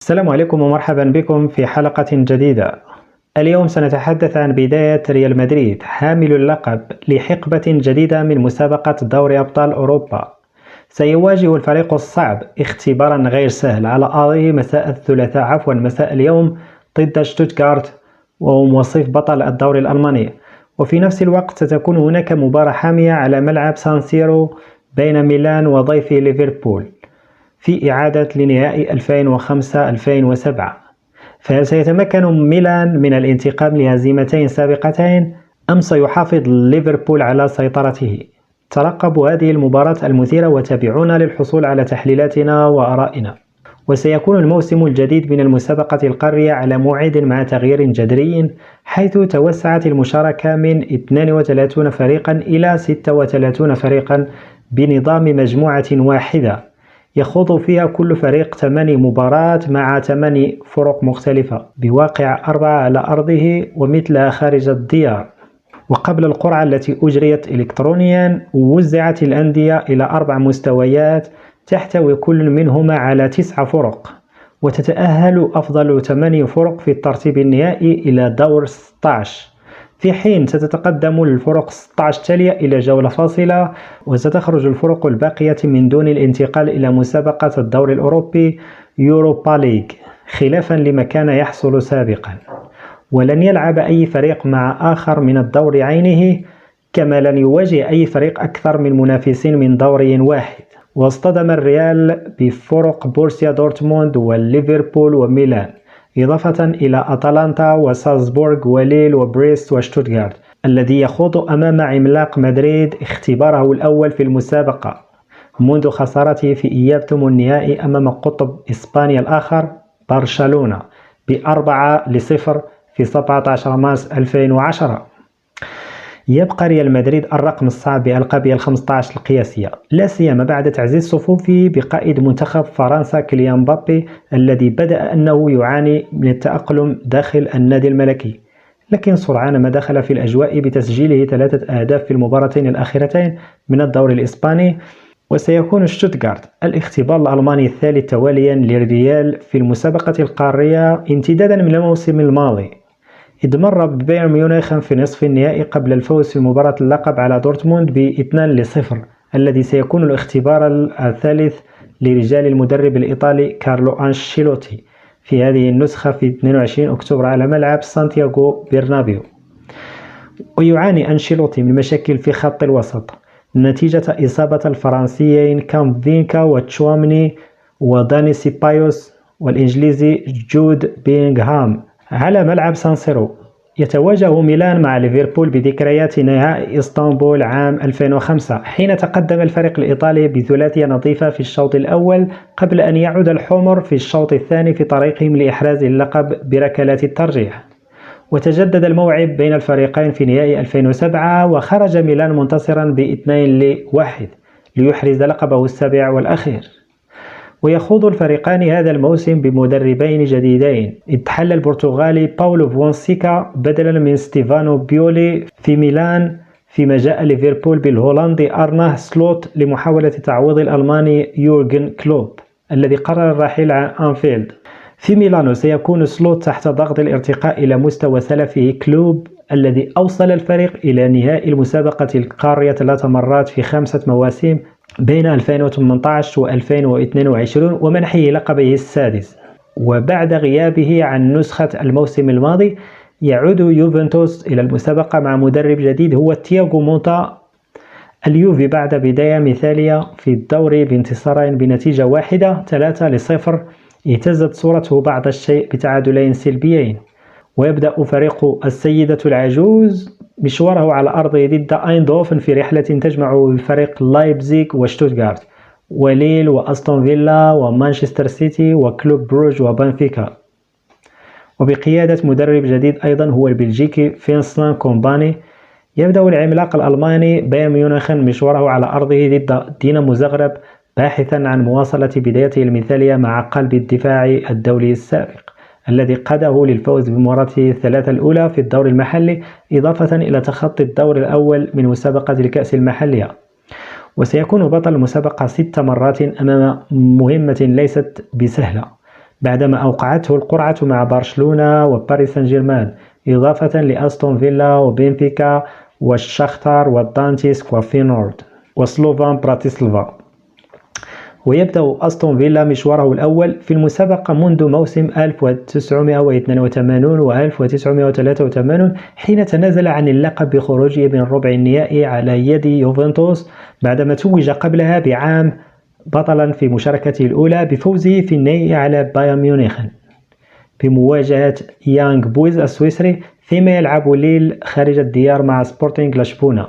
السلام عليكم ومرحبا بكم في حلقة جديدة. اليوم سنتحدث عن بداية ريال مدريد حامل اللقب لحقبة جديدة من مسابقة دوري أبطال أوروبا. سيواجه الفريق الصعب اختبارا غير سهل على أرضه مساء اليوم ضد شتوتغارت، وهم وصيف بطل الدوري الألماني. وفي نفس الوقت ستكون هناك مباراة حامية على ملعب سان سيرو بين ميلان وضيفه ليفربول في إعادة لنهائي 2005-2007. فهل سيتمكن ميلان من الانتقام لهزيمتين سابقتين أم سيحافظ ليفربول على سيطرته؟ ترقبوا هذه المباراة المثيرة وتابعونا للحصول على تحليلاتنا وآرائنا. وسيكون الموسم الجديد من المسابقة القارية على موعد مع تغيير جذري، حيث توسعت المشاركة من 32 فريقا إلى 36 فريقا بنظام مجموعة واحدة يخوض فيها كل فريق 8 مباريات مع 8 فرق مختلفة بواقع 4 على أرضه ومثلها خارج الديار. وقبل القرعة التي أجريت إلكترونيا، وزعت الأندية إلى 4 مستويات تحتوي كل منهما على 9 فرق، وتتأهل أفضل 8 فرق في الترتيب النهائي إلى دور 16، في حين ستتقدم الفرق 16 تالية إلى جولة فاصلة، وستخرج الفرق الباقية من دون الانتقال إلى مسابقة الدوري الأوروبي يوروبا ليج، خلافا لما كان يحصل سابقا. ولن يلعب أي فريق مع آخر من الدور عينه، كما لن يواجه أي فريق أكثر من منافسين من دوري واحد. واصطدم الريال بفرق بورسيا دورتموند والليفربول وميلان، إضافة إلى أتلانتا وسالزبورغ وليل وبريست وشتوتغارت، الذي يخوض أمام عملاق مدريد اختباره الأول في المسابقة منذ خسارته في إياب ثمن النهائي أمام قطب إسبانيا الآخر برشلونة ب4-0 في 17 مارس 2010. يبقى ريال مدريد الرقم الصعب بألقابه ال15 القياسية، لا سيما بعد تعزيز صفوفه بقائد منتخب فرنسا كيليان مبابي، الذي بدأ أنه يعاني من التأقلم داخل النادي الملكي، لكن سرعان ما دخل في الأجواء بتسجيله 3 أهداف في المباراتين الأخيرتين من الدوري الإسباني. وسيكون شتوتغارت الاختبار الألماني الثالث تواليا للريال في المسابقة القارية امتدادا من الموسم الماضي، إذ مر ببايرن ميونخ في نصف النهائي قبل الفوز في مباراة اللقب على دورتموند ب2-0، الذي سيكون الاختبار الثالث لرجال المدرب الإيطالي كارلو أنشيلوتي في هذه النسخة في 22 أكتوبر على ملعب سانتياغو برنابيو. ويعاني أنشيلوتي من مشاكل في خط الوسط نتيجة إصابة الفرنسيين كامفينكا وتشوامني وداني سيبايوس والإنجليزي جود بينغهام على ملعب سان سيرو. يتواجه ميلان مع ليفربول بذكريات نهائي إسطنبول عام 2005، حين تقدم الفريق الإيطالي بثلاثية نظيفة في الشوط الأول قبل أن يعود الحمر في الشوط الثاني في طريقهم لإحراز اللقب بركلات الترجيح. وتجدد الموعد بين الفريقين في نهائي 2007، وخرج ميلان منتصرا ب2-1 ليحرز لقبه السابع والأخير. ويخوض الفريقان هذا الموسم بمدربين جديدين، إذ تحل البرتغالي باولو فونسيكا بدلا من ستيفانو بيولي في ميلان، فيما جاء ليفربول بالهولندي أرناه سلوت لمحاولة تعويض الألماني يورغن كلوب الذي قرر الرحيل عن أنفيلد. في ميلانو سيكون سلوت تحت ضغط الارتقاء إلى مستوى سلفه كلوب، الذي أوصل الفريق إلى نهائي المسابقة القارية 3 مرات في 5 مواسم بين 2018 و2022 ومنحه لقبه السادس. وبعد غيابه عن نسخة الموسم الماضي، يعود يوفنتوس إلى المسابقة مع مدرب جديد هو تياغو موتا. اليوفي بعد بداية مثالية في الدوري بانتصارين بنتيجة واحدة 3-0 اهتزت صورته بعض الشيء بتعادلين سلبيين. ويبدأ فريق السيدة العجوز مشواره على أرضه ضد أيندوفن في رحلة تجمع فريق لايبزيغ وشتوتغارت وليل وأستون فيلا ومانشستر سيتي وكلوب بروج وبنفيكا، وبقيادة مدرب جديد أيضا هو البلجيكي فينسلان كومباني. يبدأ العملاق الألماني بايرن ميونخ مشواره على أرضه ضد دينامو زغرب، باحثا عن مواصلة بدايته المثالية مع قلب الدفاع الدولي السابق الذي قاده للفوز بمباراته الثلاثة الأولى في الدور المحلي، إضافة إلى تخطي الدور الأول من مسابقة الكأس المحلية. وسيكون بطل المسابقة 6 مرات أمام مهمة ليست بسهلة بعدما أوقعته القرعة مع برشلونة وباريس سان جيرمان، إضافة لأستون فيلا وبنفيكا والشختار والدانتسك وفينورد وسلوفان براتيسلافا. ويبدأ أستون فيلا مشواره الأول في المسابقة منذ موسم 1982 و 1983 حين تنازل عن اللقب بخروجه من ربع النهائي على يد يوفنتوس، بعدما توج قبلها بعام بطلا في مشاركته الأولى بفوزه في النهائي على بايرن ميونخ في مواجهة يانغ بويز السويسري، فيما يلعب ليل خارج الديار مع سبورتينغ لشبونة.